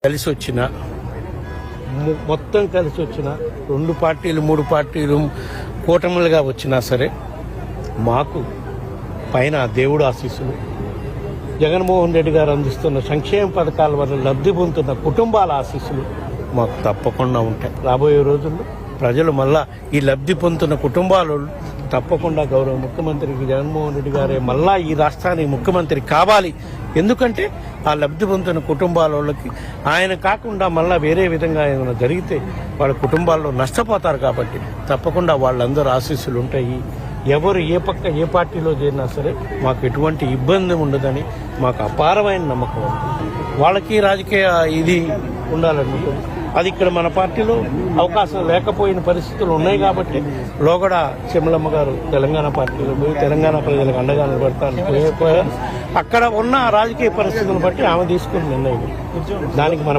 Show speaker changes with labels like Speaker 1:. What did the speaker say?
Speaker 1: కలిసి వచ్చిన మొత్తం కలిసి వచ్చిన 2 పార్టీలు 3 పార్టీలు కూటములుగా వచ్చినా సరే మాకు పైన దేవుడు ఆశీస్సులు, జగన్మోహన్ రెడ్డి గారు అందిస్తున్న సంక్షేమ పథకాల వల్ల లబ్ధి పొందుతున్న కుటుంబాల ఆశీస్సులు మాకు తప్పకుండా ఉంటాయి. రాబోయే రోజుల్లో ప్రజలు మళ్ళా ఈ లబ్ధి పొందుతున్న కుటుంబాలు తప్పకుండా గౌరవ ముఖ్యమంత్రికి జగన్మోహన్ రెడ్డి గారే మళ్ళా ఈ రాష్ట్రానికి ముఖ్యమంత్రి కావాలి. ఎందుకంటే ఆ లబ్ధి పొందుతున్న కుటుంబాల వాళ్ళకి ఆయన కాకుండా మళ్ళీ వేరే విధంగా ఏమైనా జరిగితే వాళ్ళ కుటుంబాల్లో నష్టపోతారు. కాబట్టి తప్పకుండా వాళ్ళందరూ ఆశీస్సులు ఉంటాయి. ఎవరు ఏ పక్క ఏ పార్టీలో చేరినా సరే మాకు ఎటువంటి ఇబ్బంది ఉండదని మాకు అపారమైన నమ్మకం ఉంది. వాళ్ళకి రాజకీయ ఇది ఉండాలనుకుంటుంది. అది ఇక్కడ మన పార్టీలో అవకాశం లేకపోయిన పరిస్థితులు ఉన్నాయి. కాబట్టి లోగడ చెమ్మలమ్మ గారు తెలంగాణ పార్టీలో పోయి తెలంగాణ ప్రజలకు అండగా నిలబడతాను పోయారు. అక్కడ ఉన్న రాజకీయ పరిస్థితులను బట్టి ఆమె తీసుకున్న నిర్ణయం. దానికి మన